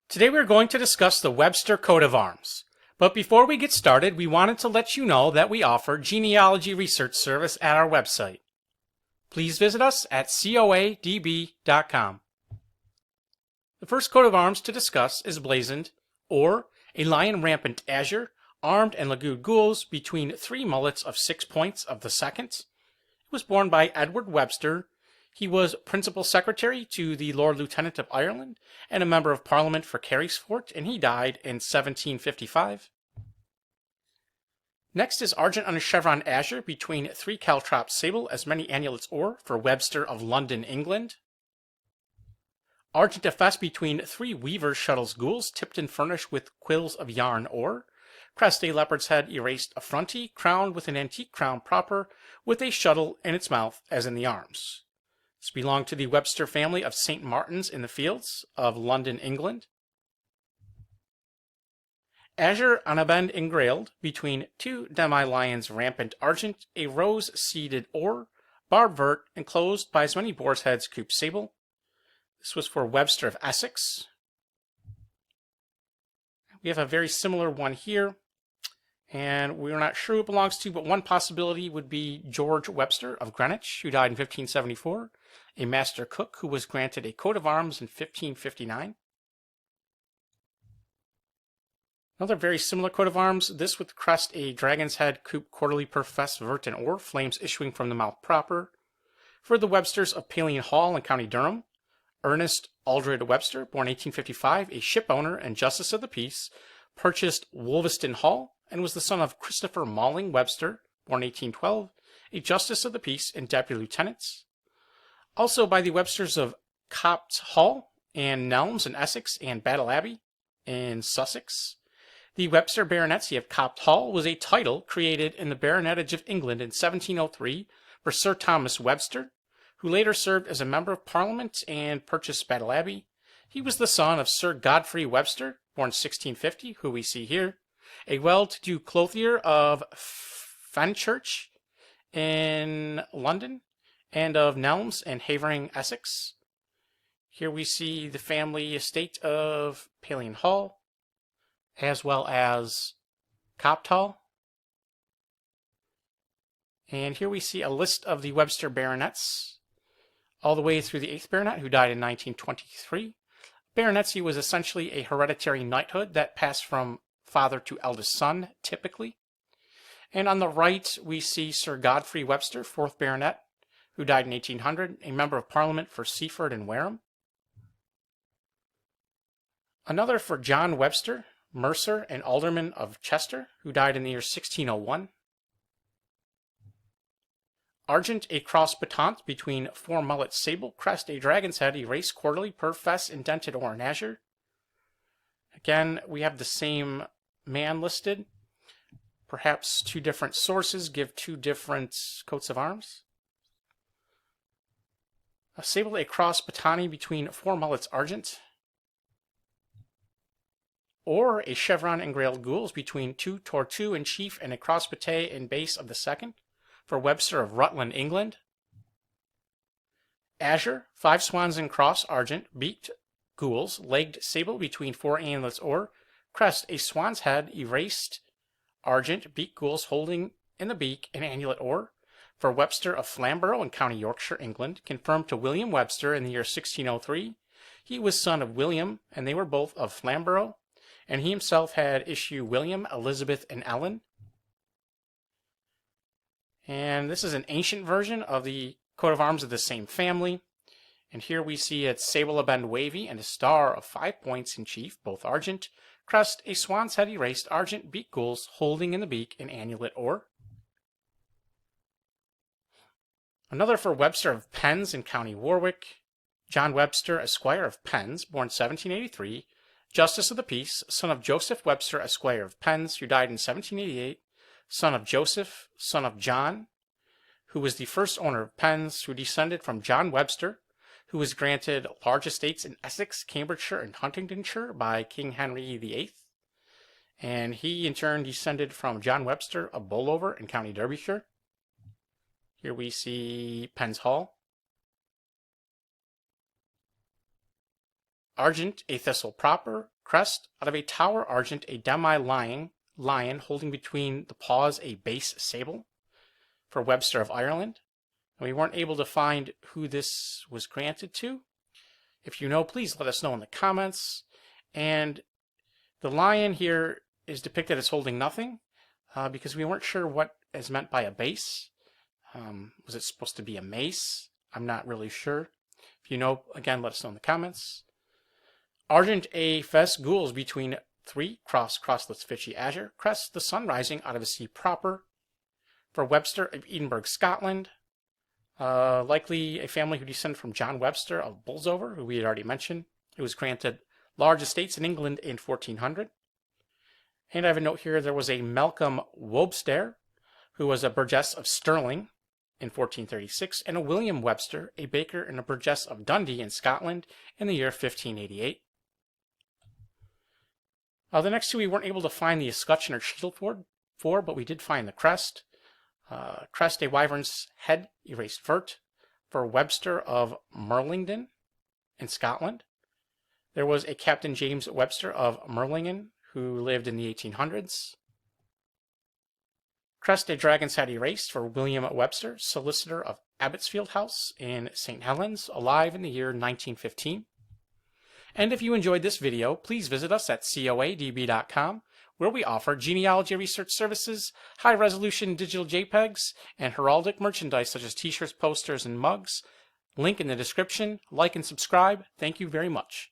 Today we're going to discuss the Webster coat of arms. But before we get started, we wanted to let you know that we offer genealogy research service at our website. Please visit us at coadb.com. The first coat of arms to discuss is blazoned, or a lion rampant azure, armed and langued gules between 3 mullets of 6 points of the second. It was born by Edward Webster. He was Principal Secretary to the Lord Lieutenant of Ireland and a Member of Parliament for Carysfort, and he died in 1755. Next is Argent on a chevron azure between 3 caltraps sable as many annulets or for Webster of London, England. Argent a fess between 3 weavers' shuttles gules tipped and furnished with quills of yarn or. Crest a leopard's head erased affrontee crowned with an antique crown proper with a shuttle in its mouth as in the arms. This belonged to the Webster family of St. Martin's in the Fields of London, England. Azure on a bend engrailed between 2 demi lions rampant argent, a rose seeded or, barbed vert enclosed by as many boars' heads couped sable. This was for Webster of Essex. We have a very similar one here, and we're not sure who it belongs to, but one possibility would be George Webster of Greenwich, who died in 1574, a master cook who was granted a coat of arms in 1559. Another very similar coat of arms, this with crest a dragon's head couped quarterly per fess, vert, and or, flames issuing from the mouth proper. For the Websters of Palion Hall in County Durham, Ernest Aldred Webster, born 1855, a ship owner and justice of the peace, purchased Wolveston Hall, and was the son of Christopher Malling Webster, born 1812, a justice of the peace and deputy lieutenants. Also by the Websters of Couped Hall and Nelms in Essex and Battle Abbey in Sussex. The Webster Baronetcy of Couped Hall was a title created in the Baronetage of England in 1703 for Sir Thomas Webster, who later served as a Member of Parliament and purchased Battle Abbey. He was the son of Sir Godfrey Webster, born 1650, who we see here, a well-to-do clothier of Fenchurch in London, and of Nelms and Havering, Essex. Here we see the family estate of Palion Hall, as well as Couped Hall. And here we see a list of the Webster Baronets, all the way through the 8th Baronet, who died in 1923. Baronetcy was essentially a hereditary knighthood that passed from father to eldest son, typically. And on the right, we see Sir Godfrey Webster, 4th Baronet, who died in 1800, a Member of Parliament for Seaford and Wareham. Another for John Webster, Mercer and Alderman of Chester, who died in the year 1601. Argent a cross batant between 4 mullets sable, crest a dragon's head erased quarterly per fess indented or in azure. Again, we have the same man listed. Perhaps 2 different sources give 2 different coats of arms. A sable a cross batani between 4 mullets argent. Or a chevron engrailed gules between 2 tortu in chief and a cross batay in base of the second, for Webster of Rutland, England. Azure, 5 swans in cross argent, beaked gules, legged sable between 4 annulets or. Crest, a swan's head erased argent, beaked gules holding in the beak an annulet or. For Webster of Flamborough in County Yorkshire, England, confirmed to William Webster in the year 1603. He was son of William, and they were both of Flamborough, and he himself had issue William, Elizabeth, and Ellen. And this is an ancient version of the coat of arms of the same family. And here we see a sable a bend wavy and a star of 5 points in chief, both argent. Crest, a swan's head erased argent, beak gules, holding in the beak an annulet or. Another for Webster of Pens in County Warwick. John Webster, Esquire of Pens, born 1783, Justice of the Peace, son of Joseph Webster, Esquire of Pens, who died in 1788, son of Joseph, son of John, who was the first owner of Pens, who descended from John Webster, who was granted large estates in Essex, Cambridgeshire, and Huntingdonshire by King Henry VIII. And he, in turn, descended from John Webster of Bollover in County Derbyshire. Here we see Pens Hall. Argent, a thistle proper, Crest, out of a tower argent, a demi lion holding between the paws a base sable. For Webster of Ireland. And we weren't able to find who this was granted to. If you know, please let us know in the comments. And the lion here is depicted as holding nothing because we weren't sure what is meant by a base. Was it supposed to be a mace? I'm not really sure. If you know, again, let us know in the comments. Argent, a fess, gules between 3, crosslets, fishy, Azure. Crest, the sun rising out of a sea proper. For Webster of Edinburgh, Scotland. Likely a family who descended from John Webster of Bolsover, who we had already mentioned. It was granted large estates in England in 1400. And I have a note here, there was a Malcolm Webster, who was a burgess of Stirling in 1436, and a William Webster, a baker and a burgess of Dundee in Scotland in the year 1588. The next two we weren't able to find the escutcheon or shield for, but we did find the crest. Crest, a wyvern's head, erased vert. For Webster of Merlington in Scotland. There was a Captain James Webster of Merlingen who lived in the 1800s. Crest, a dragon's head, erased for William Webster, solicitor of Abbotsfield House in St. Helens, alive in the year 1915. And if you enjoyed this video, please visit us at coadb.com, where we offer genealogy research services, high-resolution digital JPEGs, and heraldic merchandise such as t-shirts, posters, and mugs. Link in the description. Like and subscribe. Thank you very much.